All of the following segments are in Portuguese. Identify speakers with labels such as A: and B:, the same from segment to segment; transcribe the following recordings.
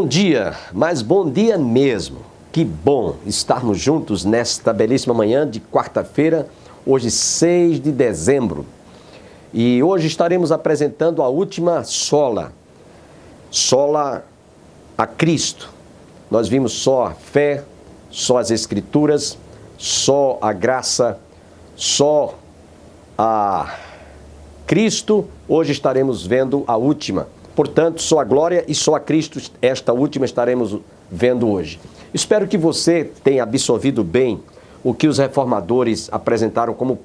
A: dia, mas bom dia mesmo. Que bom estarmos juntos nesta belíssima manhã de quarta-feira, hoje 6 de dezembro. E hoje estaremos apresentando a última sola a Cristo. Nós vimos só a fé, só as Escrituras, só a graça, só a Cristo. Hoje estaremos vendo a última. Portanto, só a glória e só a Cristo, esta última estaremos vendo hoje. Espero que você tenha absorvido bem o que os reformadores apresentaram como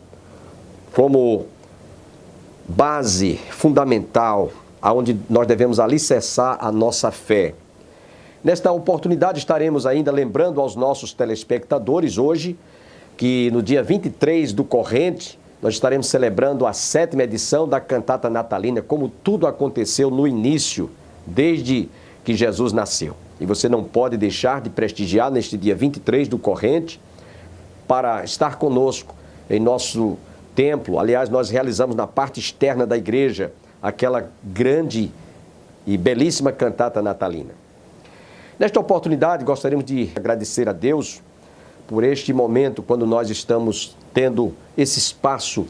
A: base fundamental, aonde nós devemos alicerçar a nossa fé. Nesta oportunidade estaremos ainda lembrando aos nossos telespectadores hoje que no dia 23 do corrente nós estaremos celebrando a 7ª edição da cantata natalina, como tudo aconteceu no início, desde que Jesus nasceu. E você não pode deixar de prestigiar neste dia 23 do corrente para estar conosco em nosso templo. Aliás, nós realizamos na parte externa da igreja aquela grande e belíssima cantata natalina. Nesta oportunidade, gostaríamos de agradecer a Deus por este momento, quando nós estamos tendo esse espaço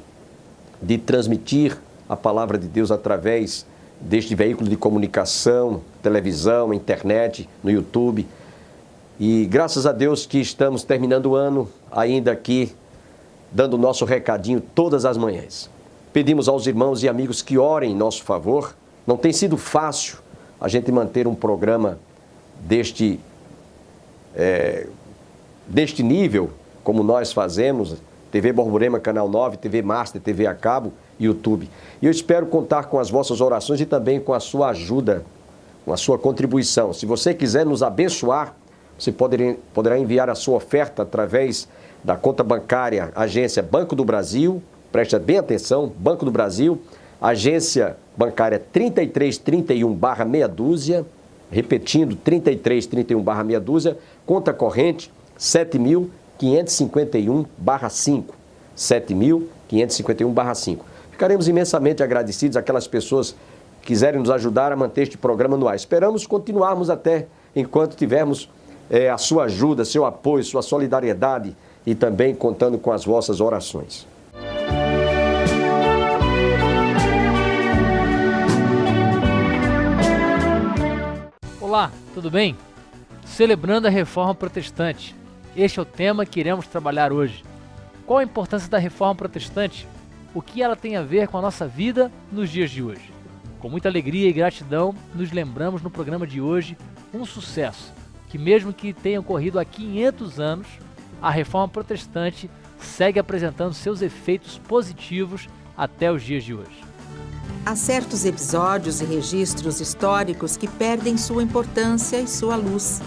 A: de transmitir a palavra de Deus através deste veículo de comunicação, televisão, internet, no YouTube. E graças a Deus que estamos terminando o ano ainda aqui, dando o nosso recadinho todas as manhãs. Pedimos aos irmãos e amigos que orem em nosso favor. Não tem sido fácil a gente manter um programa deste nível, como nós fazemos, TV Borborema, Canal 9, TV Master, TV a cabo, YouTube. E eu espero contar com as vossas orações e também com a sua ajuda, com a sua contribuição. Se você quiser nos abençoar, você poderá enviar a sua oferta através da conta bancária, agência Banco do Brasil, preste bem atenção, Banco do Brasil, agência bancária 3331/meia dúzia, repetindo, 3331/meia dúzia, conta corrente 7.551/5, 7.551/5. Ficaremos imensamente agradecidos àquelas pessoas que quiserem nos ajudar a manter este programa no ar. Esperamos continuarmos até enquanto tivermos a sua ajuda, seu apoio, sua solidariedade e também contando com as vossas orações.
B: Olá, tudo bem? Celebrando a Reforma Protestante. Este é o tema que iremos trabalhar hoje. Qual a importância da Reforma Protestante? O que ela tem a ver com a nossa vida nos dias de hoje? Com muita alegria e gratidão, nos lembramos no programa de hoje um sucesso, que mesmo que tenha ocorrido há 500 anos, a Reforma Protestante segue apresentando seus efeitos positivos até os dias de hoje.
C: Há certos episódios e registros históricos que perdem sua importância e sua luz.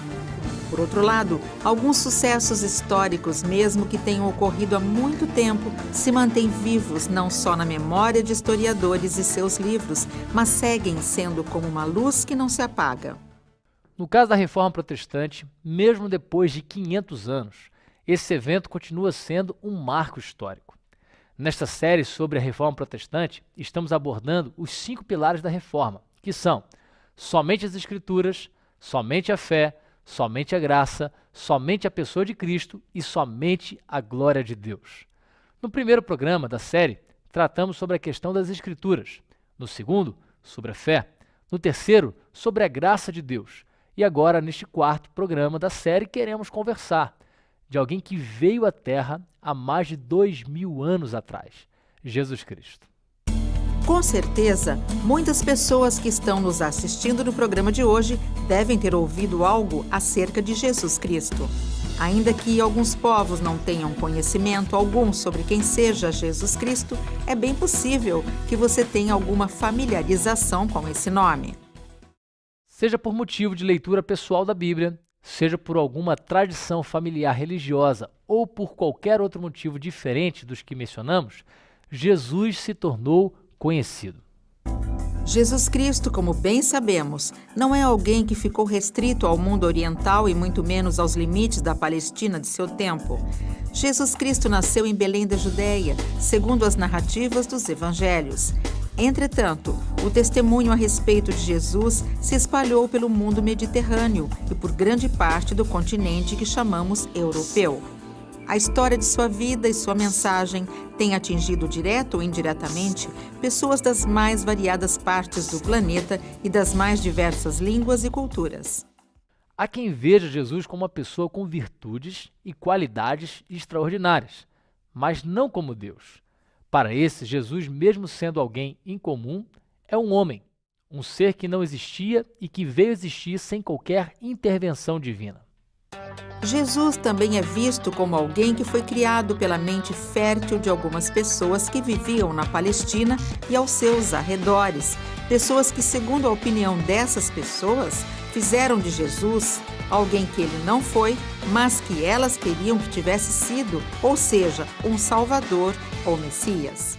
C: Por outro lado, alguns sucessos históricos, mesmo que tenham ocorrido há muito tempo, se mantêm vivos não só na memória de historiadores e seus livros, mas seguem sendo como uma luz que não se apaga.
B: No caso da Reforma Protestante, mesmo depois de 500 anos, esse evento continua sendo um marco histórico. Nesta série sobre a Reforma Protestante, estamos abordando os 5 pilares da Reforma, que são somente as Escrituras, somente a fé, somente a graça, somente a pessoa de Cristo e somente a glória de Deus. No primeiro programa da série, tratamos sobre a questão das Escrituras. No segundo, sobre a fé. No terceiro, sobre a graça de Deus. E agora, neste quarto programa da série, queremos conversar de alguém que veio à Terra há mais de 2000 anos atrás, Jesus Cristo.
C: Com certeza, muitas pessoas que estão nos assistindo no programa de hoje devem ter ouvido algo acerca de Jesus Cristo. Ainda que alguns povos não tenham conhecimento algum sobre quem seja Jesus Cristo, é bem possível que você tenha alguma familiarização com esse nome.
B: Seja por motivo de leitura pessoal da Bíblia, seja por alguma tradição familiar religiosa ou por qualquer outro motivo diferente dos que mencionamos, Jesus se tornou conhecido.
C: Jesus Cristo, como bem sabemos, não é alguém que ficou restrito ao mundo oriental e muito menos aos limites da Palestina de seu tempo. Jesus Cristo nasceu em Belém da Judéia, segundo as narrativas dos evangelhos. Entretanto, o testemunho a respeito de Jesus se espalhou pelo mundo mediterrâneo e por grande parte do continente que chamamos europeu. A história de sua vida e sua mensagem tem atingido direto ou indiretamente pessoas das mais variadas partes do planeta e das mais diversas línguas e culturas.
B: Há quem veja Jesus como uma pessoa com virtudes e qualidades extraordinárias, mas não como Deus. Para esses, Jesus, mesmo sendo alguém incomum, é um homem, um ser que não existia e que veio existir sem qualquer intervenção divina.
C: Jesus também é visto como alguém que foi criado pela mente fértil de algumas pessoas que viviam na Palestina e aos seus arredores. Pessoas que, segundo a opinião dessas pessoas, fizeram de Jesus alguém que ele não foi, mas que elas queriam que tivesse sido, ou seja, um Salvador ou Messias.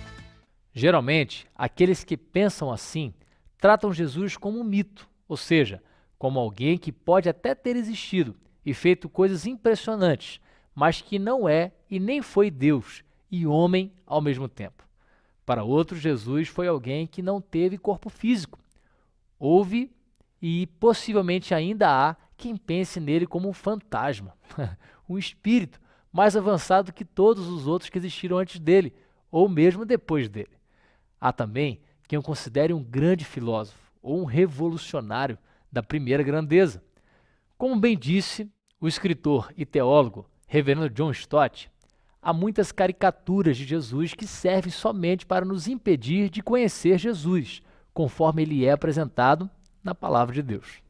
B: Geralmente, aqueles que pensam assim tratam Jesus como um mito, ou seja, como alguém que pode até ter existido e feito coisas impressionantes, mas que não é e nem foi Deus e homem ao mesmo tempo. Para outros, Jesus foi alguém que não teve corpo físico. Houve e possivelmente ainda há quem pense nele como um fantasma, um espírito mais avançado que todos os outros que existiram antes dele, ou mesmo depois dele. Há também quem o considere um grande filósofo ou um revolucionário da primeira grandeza. Como bem disse o escritor e teólogo Reverendo John Stott, há muitas caricaturas de Jesus que servem somente para nos impedir de conhecer Jesus, conforme ele é apresentado na Palavra de Deus.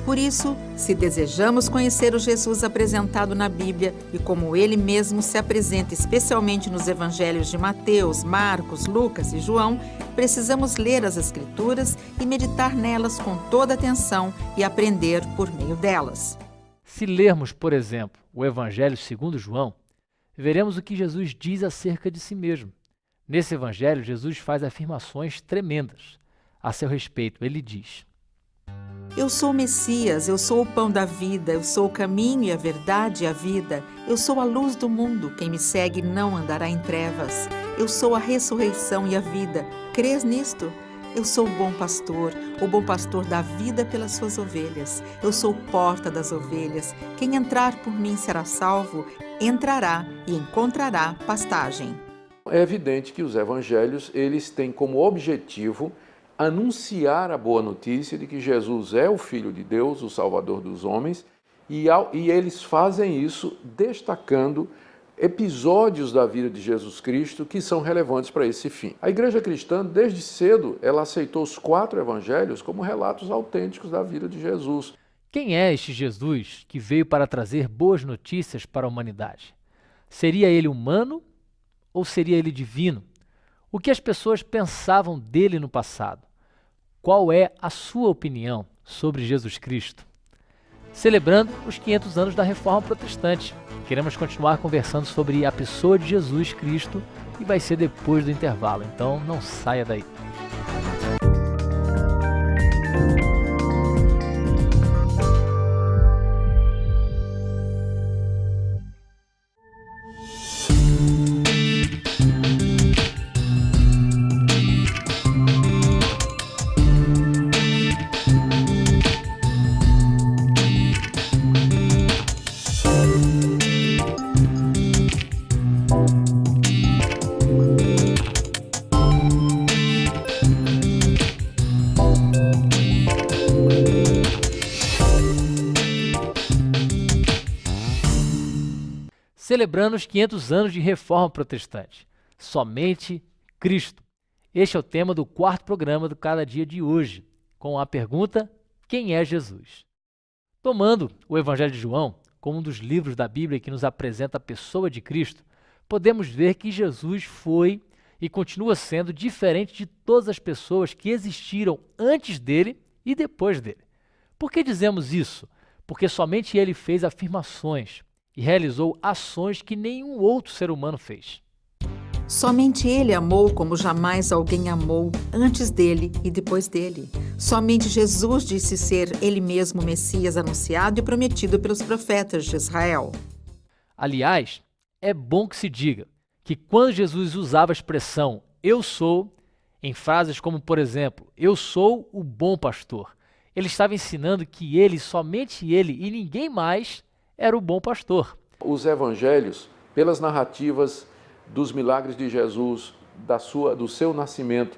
C: Por isso, se desejamos conhecer o Jesus apresentado na Bíblia e como ele mesmo se apresenta especialmente nos evangelhos de Mateus, Marcos, Lucas e João, precisamos ler as Escrituras e meditar nelas com toda atenção e aprender por meio delas.
B: Se lermos, por exemplo, o Evangelho segundo João, veremos o que Jesus diz acerca de si mesmo. Nesse Evangelho, Jesus faz afirmações tremendas. A seu respeito, ele diz:
C: Eu sou o Messias, eu sou o pão da vida, eu sou o caminho e a verdade e a vida. Eu sou a luz do mundo, quem me segue não andará em trevas. Eu sou a ressurreição e a vida. Crês nisto? Eu sou o bom pastor dá vida pelas suas ovelhas. Eu sou porta das ovelhas. Quem entrar por mim será salvo, entrará e encontrará pastagem.
D: É evidente que os evangelhos, eles têm como objetivo anunciar a boa notícia de que Jesus é o Filho de Deus, o Salvador dos homens, e eles fazem isso destacando episódios da vida de Jesus Cristo que são relevantes para esse fim. A igreja cristã, desde cedo, ela aceitou os 4 evangelhos como relatos autênticos da vida de Jesus.
B: Quem é este Jesus que veio para trazer boas notícias para a humanidade? Seria ele humano ou seria ele divino? O que as pessoas pensavam dele no passado? Qual é a sua opinião sobre Jesus Cristo? Celebrando os 500 anos da Reforma Protestante, queremos continuar conversando sobre a pessoa de Jesus Cristo e vai ser depois do intervalo, então não saia daí. Celebrando os 500 anos de Reforma Protestante. Somente Cristo. Este é o tema do 4º programa do Cada Dia de hoje, com a pergunta: quem é Jesus? Tomando o Evangelho de João como um dos livros da Bíblia que nos apresenta a pessoa de Cristo, podemos ver que Jesus foi e continua sendo diferente de todas as pessoas que existiram antes dele e depois dele. Por que dizemos isso? Porque somente ele fez afirmações e realizou ações que nenhum outro ser humano fez.
C: Somente ele amou como jamais alguém amou antes dele e depois dele. Somente Jesus disse ser ele mesmo o Messias anunciado e prometido pelos profetas de Israel.
B: Aliás, é bom que se diga que quando Jesus usava a expressão "eu sou", em frases como, por exemplo, eu sou o bom pastor. Ele estava ensinando que ele, somente ele e ninguém mais, era o bom pastor.
D: Os evangelhos, pelas narrativas dos milagres de Jesus, do seu nascimento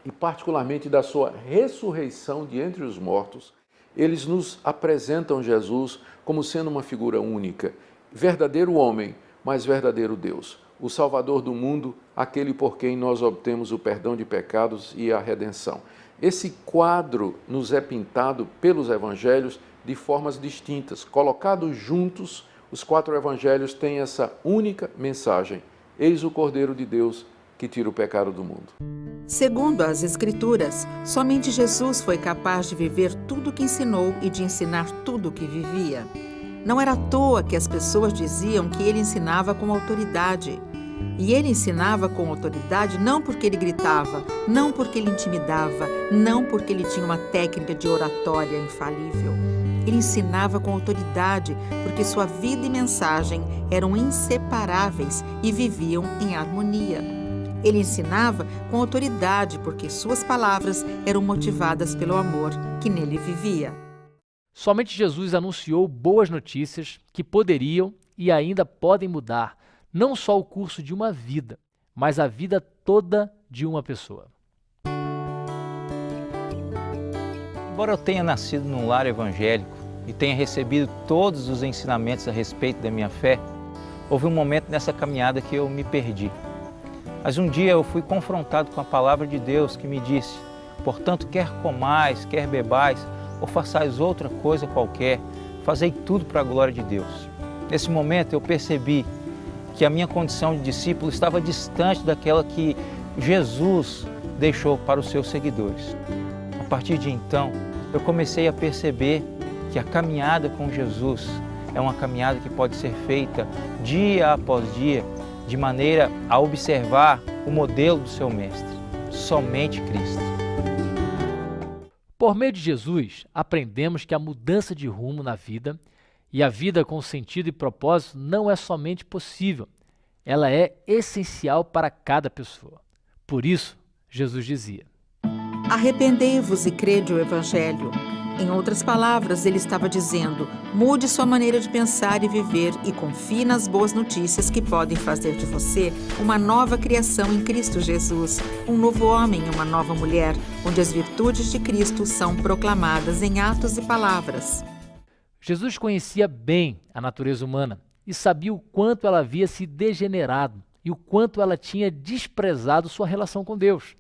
D: e particularmente da sua ressurreição de entre os mortos, eles nos apresentam Jesus como sendo uma figura única, verdadeiro homem, mas verdadeiro Deus, o Salvador do mundo, aquele por quem nós obtemos o perdão de pecados e a redenção. Esse quadro nos é pintado pelos evangelhos de formas distintas. Colocados juntos, os 4 evangelhos têm essa única mensagem: eis o Cordeiro de Deus que tira o pecado do mundo.
C: Segundo as Escrituras, somente Jesus foi capaz de viver tudo o que ensinou e de ensinar tudo o que vivia. Não era à toa que as pessoas diziam que ele ensinava com autoridade. E ele ensinava com autoridade não porque ele gritava, não porque ele intimidava, não porque ele tinha uma técnica de oratória infalível. Ele ensinava com autoridade porque sua vida e mensagem eram inseparáveis e viviam em harmonia. Ele ensinava com autoridade porque suas palavras eram motivadas pelo amor que nele vivia.
B: Somente Jesus anunciou boas notícias que poderiam e ainda podem mudar não só o curso de uma vida, mas a vida toda de uma pessoa.
E: Embora eu tenha nascido num lar evangélico e tenha recebido todos os ensinamentos a respeito da minha fé, houve um momento nessa caminhada que eu me perdi. Mas um dia eu fui confrontado com a palavra de Deus que me disse: portanto, quer comais, quer bebais, ou façais outra coisa qualquer, fazei tudo para a glória de Deus. Nesse momento eu percebi que a minha condição de discípulo estava distante daquela que Jesus deixou para os seus seguidores. A partir de então, eu comecei a perceber que a caminhada com Jesus é uma caminhada que pode ser feita dia após dia, de maneira a observar o modelo do seu mestre, somente Cristo.
B: Por meio de Jesus, aprendemos que a mudança de rumo na vida e a vida com sentido e propósito não é somente possível, ela é essencial para cada pessoa. Por isso, Jesus dizia:
C: arrependei-vos e crede o Evangelho. Em outras palavras, ele estava dizendo: mude sua maneira de pensar e viver e confie nas boas notícias que podem fazer de você uma nova criação em Cristo Jesus, um novo homem e uma nova mulher, onde as virtudes de Cristo são proclamadas em atos e palavras.
B: Jesus conhecia bem a natureza humana e sabia o quanto ela havia se degenerado e o quanto ela tinha desprezado sua relação com Deus.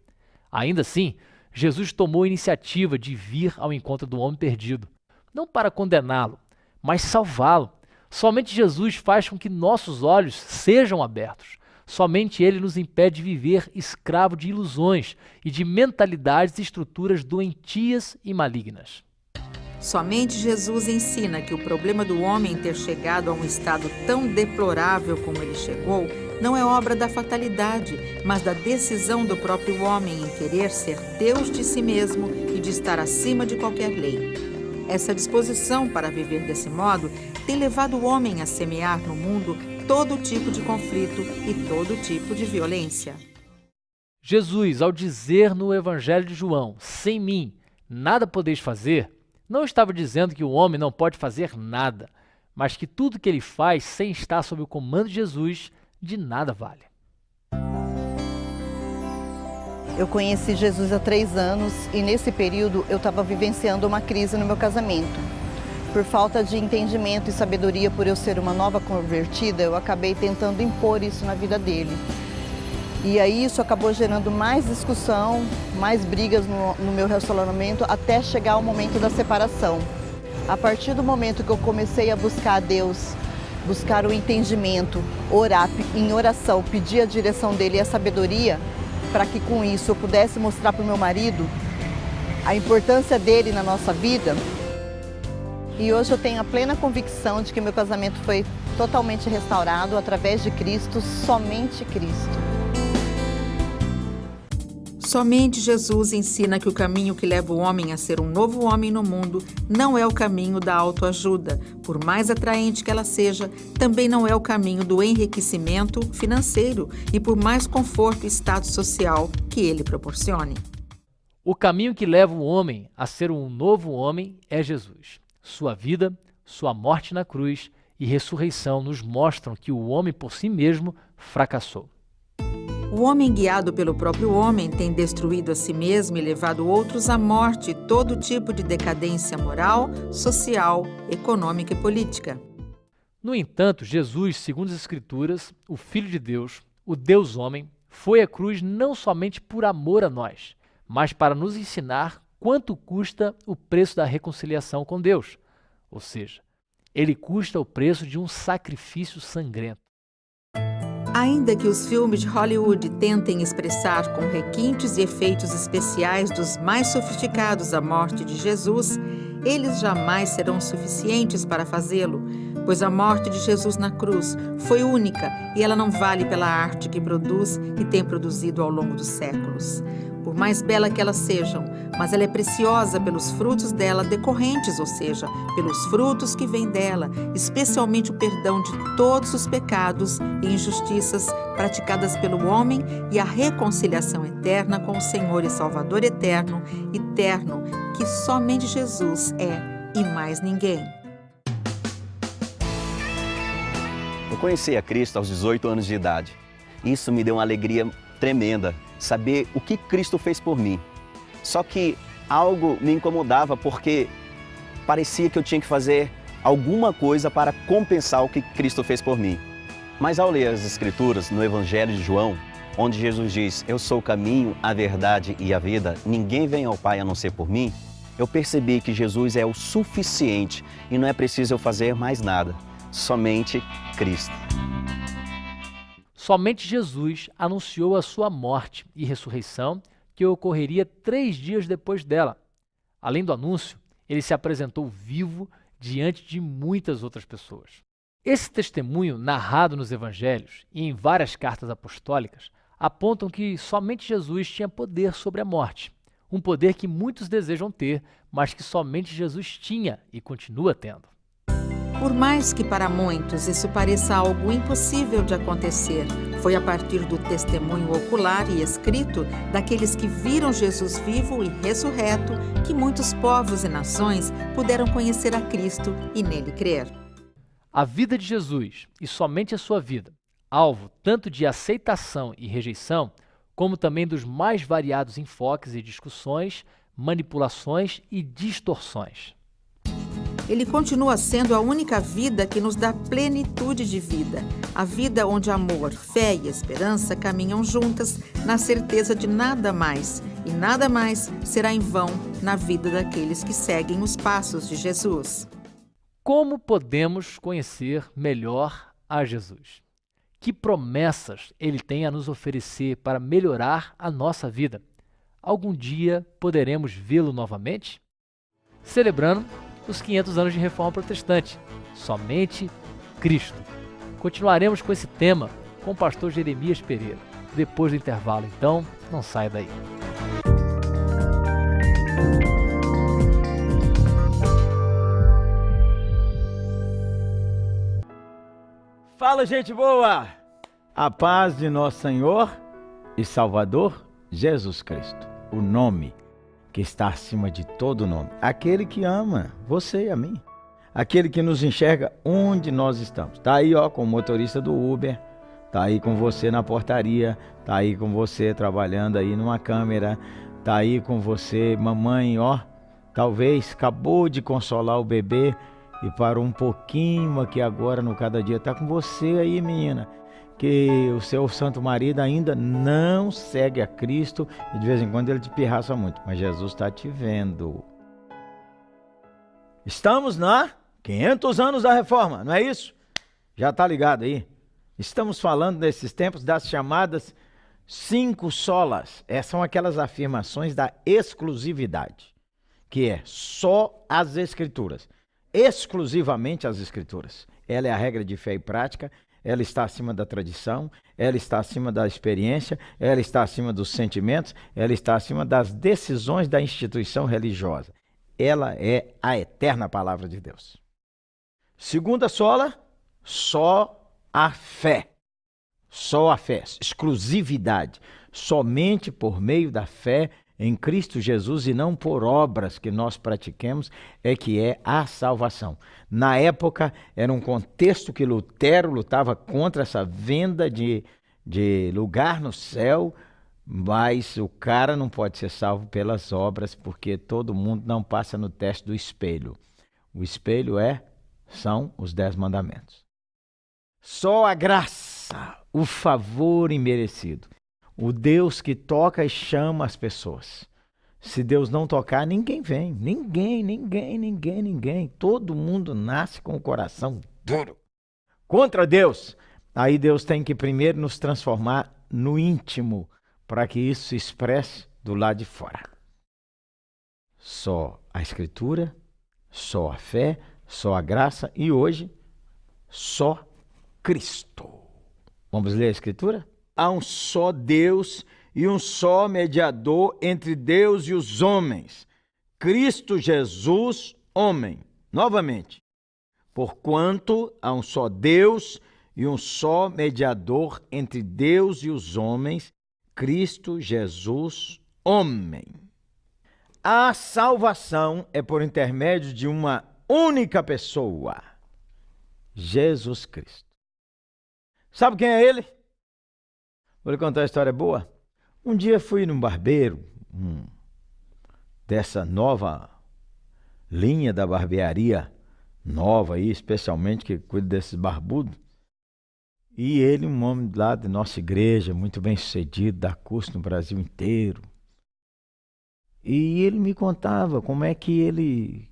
B: Ainda assim, Jesus tomou a iniciativa de vir ao encontro do homem perdido, não para condená-lo, mas salvá-lo. Somente Jesus faz com que nossos olhos sejam abertos. Somente Ele nos impede de viver escravo de ilusões e de mentalidades e estruturas doentias e malignas.
C: Somente Jesus ensina que o problema do homem ter chegado a um estado tão deplorável como ele chegou não é obra da fatalidade, mas da decisão do próprio homem em querer ser Deus de si mesmo e de estar acima de qualquer lei. Essa disposição para viver desse modo tem levado o homem a semear no mundo todo tipo de conflito e todo tipo de violência.
B: Jesus, ao dizer no Evangelho de João, sem mim nada podeis fazer, não estava dizendo que o homem não pode fazer nada, mas que tudo que ele faz sem estar sob o comando de Jesus, de nada vale.
F: Eu conheci Jesus há 3 anos e nesse período eu estava vivenciando uma crise no meu casamento. Por falta de entendimento e sabedoria por eu ser uma nova convertida, eu acabei tentando impor isso na vida dele. E aí isso acabou gerando mais discussão, mais brigas no meu relacionamento, até chegar ao momento da separação. A partir do momento que eu comecei a buscar a Deus, buscar o entendimento, orar em oração, pedir a direção dele e a sabedoria, para que com isso eu pudesse mostrar para o meu marido a importância dele na nossa vida. E hoje eu tenho a plena convicção de que meu casamento foi totalmente restaurado através de Cristo, somente Cristo.
C: Somente Jesus ensina que o caminho que leva o homem a ser um novo homem no mundo não é o caminho da autoajuda. Por mais atraente que ela seja, também não é o caminho do enriquecimento financeiro e por mais conforto e status social que ele proporcione.
B: O caminho que leva o homem a ser um novo homem é Jesus. Sua vida, sua morte na cruz e ressurreição nos mostram que o homem por si mesmo fracassou.
C: O homem guiado pelo próprio homem tem destruído a si mesmo e levado outros à morte e todo tipo de decadência moral, social, econômica e política.
B: No entanto, Jesus, segundo as Escrituras, o Filho de Deus, o Deus homem, foi à cruz não somente por amor a nós, mas para nos ensinar quanto custa o preço da reconciliação com Deus. Ou seja, ele custa o preço de um sacrifício sangrento.
C: Ainda que os filmes de Hollywood tentem expressar com requintes e efeitos especiais dos mais sofisticados a morte de Jesus, eles jamais serão suficientes para fazê-lo, pois a morte de Jesus na cruz foi única e ela não vale pela arte que produz e tem produzido ao longo dos séculos. Por mais bela que elas sejam, mas ela é preciosa pelos frutos dela decorrentes, ou seja, pelos frutos que vêm dela, especialmente o perdão de todos os pecados e injustiças praticadas pelo homem e a reconciliação eterna com o Senhor e Salvador eterno, que somente Jesus é e mais ninguém.
G: Eu conheci a Cristo aos 18 anos de idade. Isso me deu uma alegria tremenda, saber o que Cristo fez por mim. Só que algo me incomodava porque parecia que eu tinha que fazer alguma coisa para compensar o que Cristo fez por mim. Mas ao ler as Escrituras no Evangelho de João, onde Jesus diz, eu sou o caminho, a verdade e a vida, ninguém vem ao Pai a não ser por mim, eu percebi que Jesus é o suficiente e não é preciso eu fazer mais nada, somente Cristo.
B: Somente Jesus anunciou a sua morte e ressurreição, que ocorreria 3 dias depois dela. Além do anúncio, ele se apresentou vivo diante de muitas outras pessoas. Esse testemunho, narrado nos evangelhos e em várias cartas apostólicas, apontam que somente Jesus tinha poder sobre a morte, um poder que muitos desejam ter, mas que somente Jesus tinha e continua tendo.
C: Por mais que para muitos isso pareça algo impossível de acontecer, foi a partir do testemunho ocular e escrito daqueles que viram Jesus vivo e ressurreto que muitos povos e nações puderam conhecer a Cristo e nele crer.
B: A vida de Jesus, e somente a sua vida, alvo tanto de aceitação e rejeição, como também dos mais variados enfoques e discussões, manipulações e distorções.
C: Ele continua sendo a única vida que nos dá plenitude de vida. A vida onde amor, fé e esperança caminham juntas na certeza de nada mais. E nada mais será em vão na vida daqueles que seguem os passos de Jesus.
B: Como podemos conhecer melhor a Jesus? Que promessas ele tem a nos oferecer para melhorar a nossa vida? Algum dia poderemos vê-lo novamente? Celebrando os 500 anos de Reforma Protestante, somente Cristo. Continuaremos com esse tema com o pastor Jeremias Pereira. Depois do intervalo, então, não saia daí.
H: Fala, gente boa! A paz de nosso Senhor e Salvador Jesus Cristo, o nome que está acima de todo nome. Aquele que ama você e a mim. Aquele que nos enxerga onde nós estamos. Está aí, ó, com o motorista do Uber. Está aí com você na portaria. Está aí com você trabalhando aí numa câmera. Está aí com você, mamãe, ó. Talvez acabou de consolar o bebê e parou um pouquinho aqui agora no Cada Dia. Está com você aí, menina. Que o seu santo marido ainda não segue a Cristo e de vez em quando ele te pirraça muito, mas Jesus está te vendo. Estamos na 500 anos da Reforma, não é isso? Já está ligado aí? Estamos falando nesses tempos das chamadas 5 solas. Essas são aquelas afirmações da exclusividade, que é só as Escrituras, exclusivamente as Escrituras. Ela é a regra de fé e prática. ela está acima da tradição, ela está acima da experiência, ela está acima dos sentimentos, ela está acima das decisões da instituição religiosa. Ela é a eterna palavra de Deus. Segunda sola, só a fé. Só a fé, exclusividade. Somente por meio da fé em Cristo Jesus e não por obras que nós pratiquemos é que é a salvação. Na época, era um contexto que Lutero lutava contra essa venda de lugar no céu, mas o cara não pode ser salvo pelas obras, porque todo mundo não passa no teste do espelho. O espelho são os 10 mandamentos. Só a graça, o favor imerecido. O Deus que toca e chama as pessoas. Se Deus não tocar, ninguém vem. Ninguém. Todo mundo nasce com o coração duro contra Deus. Aí Deus tem que primeiro nos transformar no íntimo, para que isso se expresse do lado de fora. Só a Escritura, só a fé, só a graça e hoje, só Cristo. Vamos ler a Escritura? Há um só Deus e um só mediador entre Deus e os homens, Cristo Jesus, homem. Novamente, porquanto há um só Deus e um só mediador entre Deus e os homens, Cristo Jesus, homem. A salvação é por intermédio de uma única pessoa, Jesus Cristo. Sabe quem é ele? Vou lhe contar uma história boa. Um dia fui num barbeiro, dessa nova linha da barbearia nova aí, especialmente que cuida desses barbudos. E ele, um homem lá da nossa igreja, muito bem sucedido, dá curso no Brasil inteiro. E ele me contava como é que ele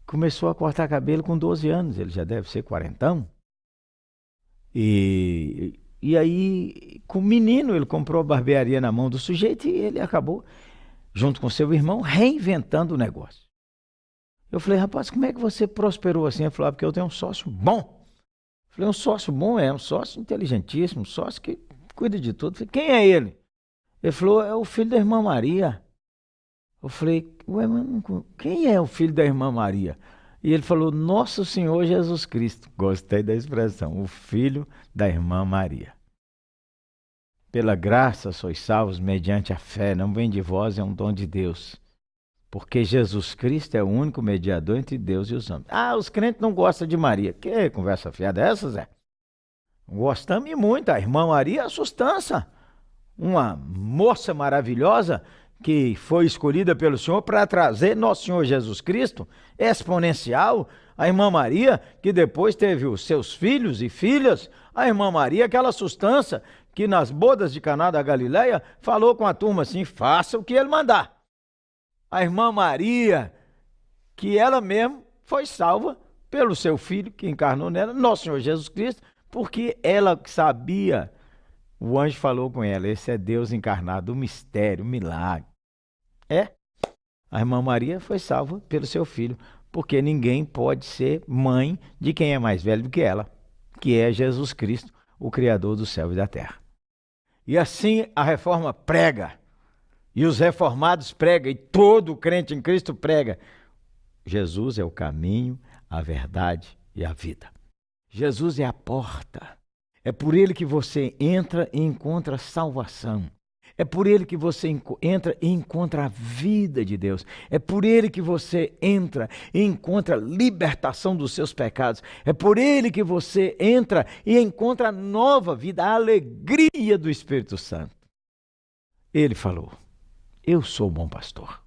H: começou a cortar cabelo com 12 anos, ele já deve ser quarentão. E aí, com o menino, ele comprou a barbearia na mão do sujeito e ele acabou, junto com seu irmão, reinventando o negócio. Eu falei, rapaz, como é que você prosperou assim? Ele falou, porque eu tenho um sócio bom. Eu falei, um sócio bom um sócio inteligentíssimo, um sócio que cuida de tudo. Eu falei, quem é ele? Ele falou, é o filho da irmã Maria. Eu falei, ué, mas quem é o filho da irmã Maria? E ele falou, Nosso Senhor Jesus Cristo. Gostei da expressão, o filho da irmã Maria. Pela graça sois salvos mediante a fé, não vem de vós, é um dom de Deus. Porque Jesus Cristo é o único mediador entre Deus e os homens. Ah, os crentes não gostam de Maria. Que conversa fiada é essa, Zé? Gostamos muito. A irmã Maria é a sustância. Uma moça maravilhosa que foi escolhida pelo Senhor para trazer Nosso Senhor Jesus Cristo, exponencial. A irmã Maria, que depois teve os seus filhos e filhas. A irmã Maria, aquela sustância que nas bodas de Caná da Galileia falou com a turma assim, faça o que ele mandar. A irmã Maria, que ela mesma foi salva pelo seu filho que encarnou nela, Nosso Senhor Jesus Cristo, porque ela sabia, o anjo falou com ela, esse é Deus encarnado, o mistério, o milagre. A irmã Maria foi salva pelo seu filho, porque ninguém pode ser mãe de quem é mais velho do que ela, que é Jesus Cristo, o Criador do céu e da terra. E assim a reforma prega, e os reformados pregam, e todo crente em Cristo prega. Jesus é o caminho, a verdade e a vida. Jesus é a porta. É por ele que você entra e encontra salvação. É por ele que você entra e encontra a vida de Deus. É por ele que você entra e encontra libertação dos seus pecados. É por ele que você entra e encontra a nova vida, a alegria do Espírito Santo. Ele falou, eu sou o bom pastor.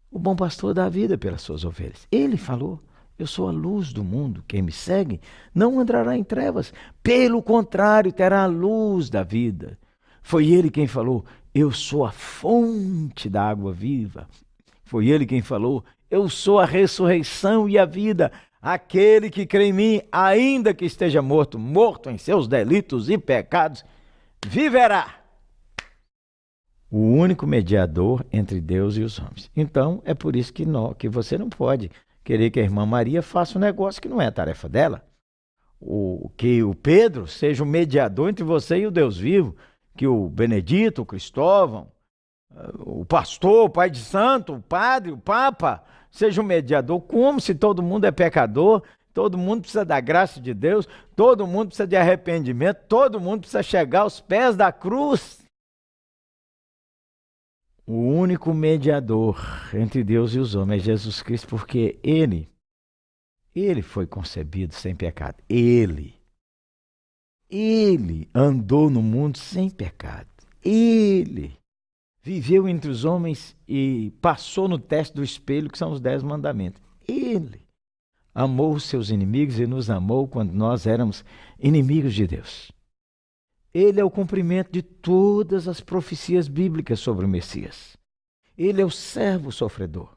H: O bom pastor dá a vida pelas suas ovelhas. Ele falou, eu sou a luz do mundo. Quem me segue não andará em trevas. Pelo contrário, terá a luz da vida. Foi ele quem falou, eu sou a fonte da água viva. Foi ele quem falou, eu sou a ressurreição e a vida. Aquele que crê em mim, ainda que esteja morto em seus delitos e pecados, viverá. O único mediador entre Deus e os homens. Então, é por isso que você não pode querer que a irmã Maria faça um negócio que não é a tarefa dela. que o Pedro seja o mediador entre você e o Deus vivo, que o Benedito, o Cristóvão, o pastor, o pai de santo, o padre, o papa, seja um mediador, como se todo mundo é pecador, todo mundo precisa da graça de Deus, todo mundo precisa de arrependimento, todo mundo precisa chegar aos pés da cruz. O único mediador entre Deus e os homens é Jesus Cristo, porque Ele foi concebido sem pecado. Ele andou no mundo sem pecado. Ele viveu entre os homens e passou no teste do espelho, que são os 10 mandamentos. Ele amou os seus inimigos e nos amou quando nós éramos inimigos de Deus. Ele é o cumprimento de todas as profecias bíblicas sobre o Messias. Ele é o servo sofredor.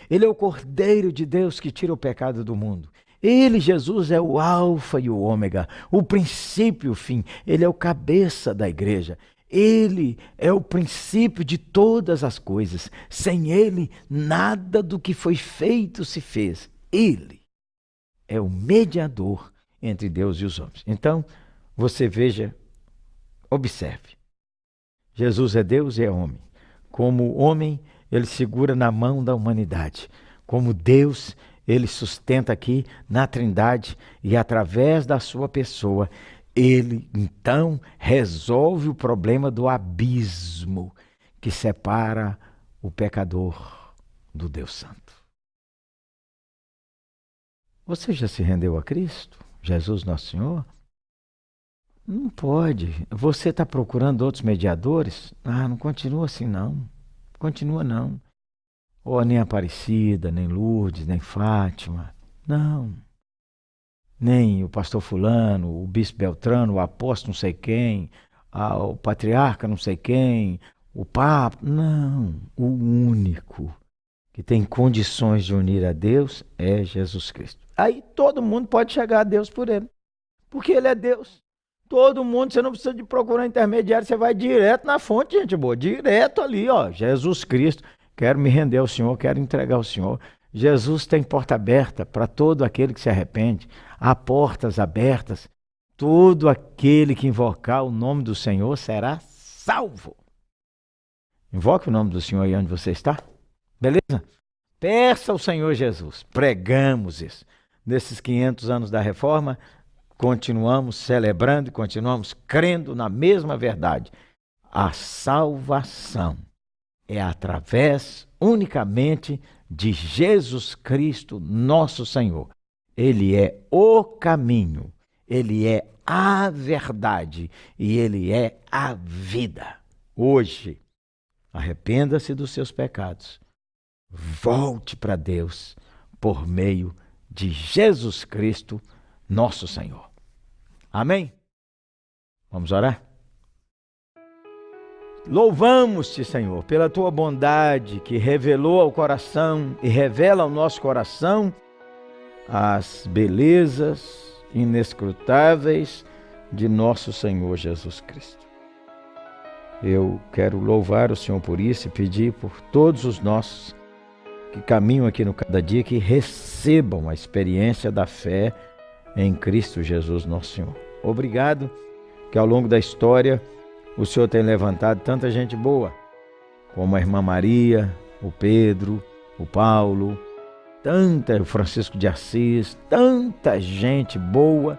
H: Ele é o Cordeiro de Deus que tira o pecado do mundo. Ele, Jesus, é o alfa e o ômega, o princípio e o fim. Ele é o cabeça da igreja. Ele é o princípio de todas as coisas. Sem ele, nada do que foi feito se fez. Ele é o mediador entre Deus e os homens. Então, você veja, observe. Jesus é Deus e é homem. Como homem, ele segura na mão da humanidade. Como Deus, ele sustenta aqui na Trindade e através da sua pessoa, ele então resolve o problema do abismo que separa o pecador do Deus Santo. Você já se rendeu a Cristo, Jesus nosso Senhor? Não pode. Você está procurando outros mediadores? Não continua assim não. Continua não. Ou nem Aparecida, nem Lourdes, nem Fátima. Não. Nem o pastor fulano, o bispo Beltrano, o apóstolo não sei quem, o patriarca não sei quem, o papa. Não. O único que tem condições de unir a Deus é Jesus Cristo. Aí todo mundo pode chegar a Deus por ele. Porque ele é Deus. Todo mundo, você não precisa de procurar intermediário, você vai direto na fonte, gente boa. Direto ali, ó. Jesus Cristo. Quero me render ao Senhor, quero entregar ao Senhor. Jesus tem porta aberta para todo aquele que se arrepende. Há portas abertas. Todo aquele que invocar o nome do Senhor será salvo. Invoque o nome do Senhor aí onde você está. Beleza? Peça ao Senhor Jesus. Pregamos isso. Nesses 500 anos da Reforma, continuamos celebrando e continuamos crendo na mesma verdade. A salvação é através unicamente de Jesus Cristo, nosso Senhor. Ele é o caminho, ele é a verdade e ele é a vida. Hoje, arrependa-se dos seus pecados. Volte para Deus por meio de Jesus Cristo, nosso Senhor. Amém? Vamos orar? Louvamos-te, Senhor, pela tua bondade que revelou ao coração e revela ao nosso coração as belezas inescrutáveis de nosso Senhor Jesus Cristo. Eu quero louvar o Senhor por isso e pedir por todos os nossos que caminham aqui no Cada Dia que recebam a experiência da fé em Cristo Jesus, nosso Senhor. Obrigado que ao longo da história o Senhor tem levantado tanta gente boa, como a irmã Maria, o Pedro, o Paulo, o Francisco de Assis, tanta gente boa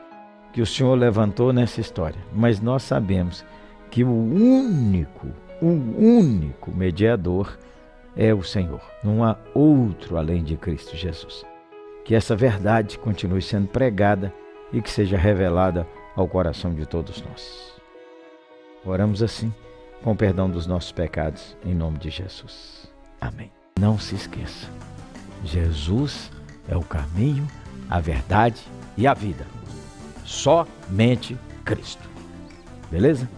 H: que o Senhor levantou nessa história. Mas nós sabemos que o único mediador é o Senhor. Não há outro além de Cristo Jesus. Que essa verdade continue sendo pregada e que seja revelada ao coração de todos nós. Oramos assim, com o perdão dos nossos pecados, em nome de Jesus. Amém. Não se esqueça, Jesus é o caminho, a verdade e a vida. Somente Cristo. Beleza?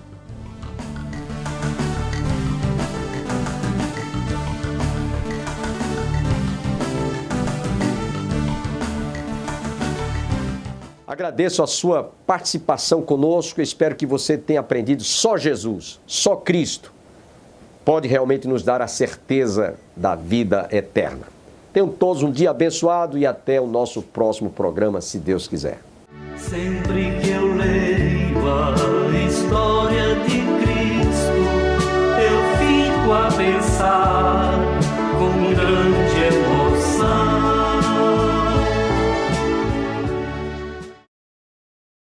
A: Agradeço a sua participação conosco. Espero que você tenha aprendido. Só Jesus, só Cristo pode realmente nos dar a certeza da vida eterna. Tenham todos um dia abençoado e até o nosso próximo programa, se Deus quiser.
I: Sempre que eu leio a história de Cristo, eu fico a pensar com grande